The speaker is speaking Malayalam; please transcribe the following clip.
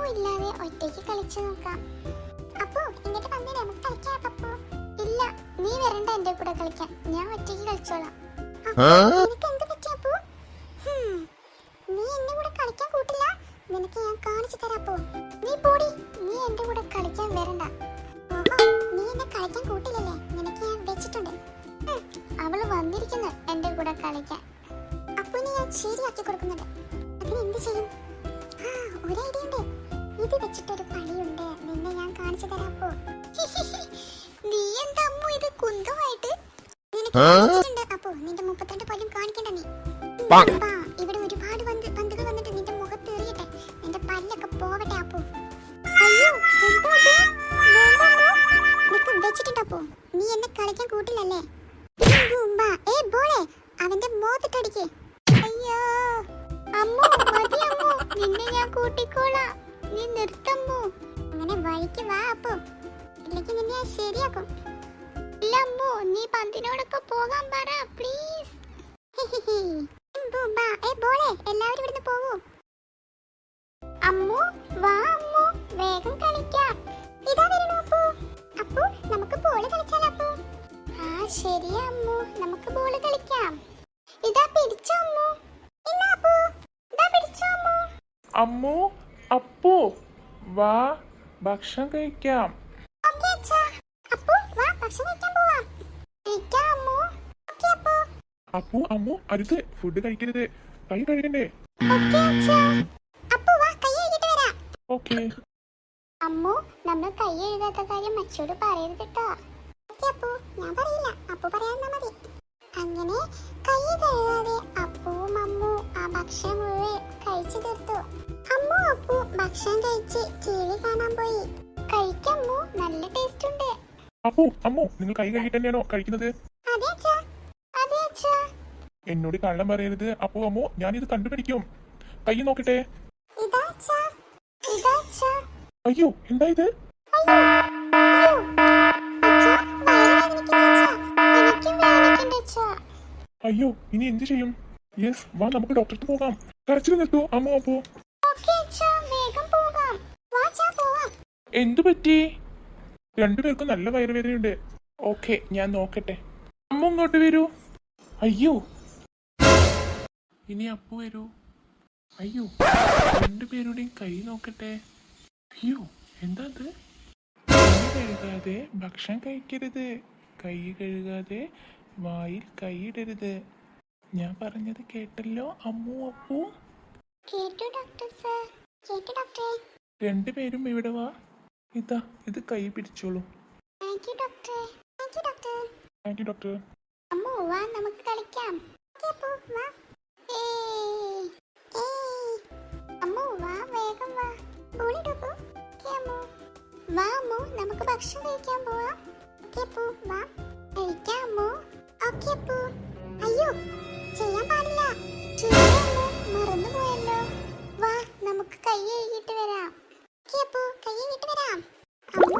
അമ്മു ഇല്ലാതെ ഒറ്റയ്ക്ക് കളിച്ചു നോക്കാം. അപ്പോ ഇങ്ങോട്ട് വന്നേ, നമുക്ക് കളിക്കാം പപ്പു. ഇല്ല, നീ വരണ്ട എന്റെ കൂടെ കളിക്കാൻ, ഞാൻ ഒറ്റയ്ക്ക് കളിച്ചോളാം. നിനക്ക് എന്ത് പറ്റി അപ്പു? നീ എന്റെ കൂടെ കളിക്കാൻ കൂട്ടില്ല, നിനക്ക് ഞാൻ കാണിച്ചു തരാം. അപ്പോ നീ പോടി, നീ എന്റെ കൂടെ കളിക്കാൻ വരണ്ട. ഓഹോ, നീ എന്നെ കളിക്കാൻ കൂട്ടില്ലല്ലേ, നിനക്ക് ഞാൻ വെച്ചിട്ടുണ്ട്. അവള് വന്നിരിക്കുന്നു എന്റെ കൂടെ കളിക്കാൻ. അപ്പുവിനെ ഞാൻ ശരിയാക്കി കൊടുക്കുന്നുണ്ട്. അതിന് എന്ത് ചെയ്യും? ഒരു ഐഡിയ ഉണ്ട്. ഇത് വെച്ചിട്ടൊരു കളിയുണ്ട്, നിന്നെ ഞാൻ കാണിച്ചു തരാം. അപ്പോ നീ എന്താ അമ്മു ഇത് കുന്തമായിട്ട്? നിനക്ക് അപ്പോ നിന്റെ 32 പല്ലും കാണിക്കണ്ട നീ. ഇവിടെ ഒരുപാട് പന്തുകൾ വന്നിട്ട് നിന്റെ മുഖത്ത് എറിയട്ടെ, നിന്റെ പല്ലൊക്കെ പോകട്ടെ. അപ്പോ അയ്യോ, നിനക്ക് വെച്ചിട്ടുണ്ട്. അപ്പോ നീ എന്നെ കളിക്കാൻ കൂട്ടില്ലല്ലേ? അവന്റെ മോത്തിട്ടടിക്ക്. അയ്യോ അമ്മു, മതി അമ്മു, നിന്നെ ഞാൻ കൂട്ടിക്കോളാം, നീ നിർത്തമ്മു. അങ്ങനെ വഴിക്ക് വാ അപ്പോ, ഇല്ലെങ്കിൽ നിന്നെ ഞാൻ ശരിയാക്കും. ഇല്ല അമ്മു, നീ പന്തിനോടൊക്കെ പോകാൻ പറ പ്ലീസ്. എല്ലാവരും ഇവിടുന്ന് പോവൂ. അമ്മു വാ അമ്മു, വേഗം കളിക്കാം. ഇതാ വരണു അപ്പു. അപ്പു നമുക്ക് ബോൾ കളിച്ചാലോ അപ്പു? ശരിയാ അമ്മു, നമുക്ക് ബോൾ കളിക്കാം. ഇതാ പിടിച്ചോ അമ്മു. ഇല്ല അപ്പു, ഇതാ പിടിച്ചോ അമ്മു. അമ്മു, അപ്പു വാ, ഭക്ഷണം കഴിക്കാം. ഓക്കേ അച്ഛാ. അപ്പു വാ, ഭക്ഷണം കഴിക്കാൻ പോവാം. കഴിക്കാം അമ്മു. ഓക്കേ അപ്പു. അപ്പു അമ്മു അരുത്, ഫുഡ് കഴിക്കരുത്, കൈ കഴുകണ്ടേ? ഓക്കേ അച്ഛാ. അപ്പു വാ, കൈ കഴുകിട്ട് വരാം. ഓക്കേ. അമ്മു, നമ്മൾ കൈ എഴുതാത്ത കാര്യം അച്ഛനോട് പറയരുത് കേട്ടോ. ഓക്കേ അപ്പു, ഞാൻ പറയില്ല, അപ്പു പറയാന്നാ മതി. അങ്ങനെ കൈ കഴുകാതെ അപ്പുവും അമ്മു ആ ഭക്ഷണം മുഴുവൻ കഴിച്ചു തീർത്തു. അമ്മു അപ്പു ഭക്ഷണം കഴിച്ച് ടിവി കാണാൻ പോയി. കഴിക്കമ്മു, നല്ല ടേസ്റ്റ് ഉണ്ട്. അപ്പു അമ്മു, നിങ്ങൾ കൈ കഴുകിട്ട് തന്നെയാണോ കഴിക്കുന്നത്? അതെ അച്ഛാ, അതെ അച്ഛാ. എന്നോട് കള്ളം പറയരുത് അപ്പു അമ്മു, ഞാനിത് കണ്ടുപിടിക്കും. കൈ നോക്കട്ടെ. ഇതാ അച്ഛാ, ഇതാ അച്ഛാ. അയ്യോ, എന്താ ഇത്? അയ്യോ, അയ്യോ. അച്ഛാ, വയറുവേദനിക്കുന്നു അച്ഛാ. എനിക്കും വേദനിക്കുന്നുണ്ട് അച്ഛാ. അയ്യോ, ഇനി എന്ത് ചെയ്യും? യെസ്, വാ നമുക്ക് ഡോക്ടർക്ക് പോകാം. കരച്ചിൽ നിർത്തൂ അമ്മു അപ്പു. ഓക്കേ അച്ഛാ, വേഗം പോകാം. വാ അച്ഛാ, പോവാം. എന്തു പറ്റി? രണ്ടുപേർക്കും നല്ല വയറുവേദനയുണ്ട്. ഓക്കെ, ഞാൻ നോക്കട്ടെ. അമ്മ ഇങ്ങോട്ട് വരൂ. അയ്യോ, ഇനി അപ്പു വരൂ. അയ്യോ, രണ്ടുപേരുടെയും കൈ നോക്കട്ടെ. അയ്യോ, എന്താ ഇത്? കൈ കഴുകാതെ ഭക്ഷണം കഴിക്കരുത്, കൈ കഴുകാതെ വായിൽ കൈയിടരുത്. ഞാൻ പറഞ്ഞത് കേട്ടല്ലോ അമ്മു അപ്പു? കേട്ടു ഡോക്ടർ സർ, കേട്ടു ഡോക്ടറെ. രണ്ടുപേരും ഇവിടെ വാ. ഇതാ, ഇത് കൈ പിടിച്ചോളൂ. താങ്ക് യു ഡോക്ടറെ, thank you doctor. Thank you doctor. Ammu വാ, നമുക്ക് കളിക്കാം. ഓക്കേ അപ്പു വാ. ഏയ് ഏയ്. അമ്മു വാ, വേഗം വാ. ബോൾ ഇടൂ അപ്പു. ഓക്കേ അമ്മു. വാ അമ്മു, നമുക്ക് ഭക്ഷണം കഴിക്കാൻ പോവാം. ഓക്കേ അപ്പു വാ, കഴിക്കാം അമ്മു. ഓക്കേ അപ്പു. അയ്യോ, ചെയ്യാൻ പാടില്ല, ശരിയല്ലോ, മറന്നുപോയല്ലോ. വാ, നമുക്ക് കൈ കഴുകിയിട്ട് വരാം. ഓക്കേ അപ്പു, കൈ കഴുകിയിട്ട് വരാം. അമ്മു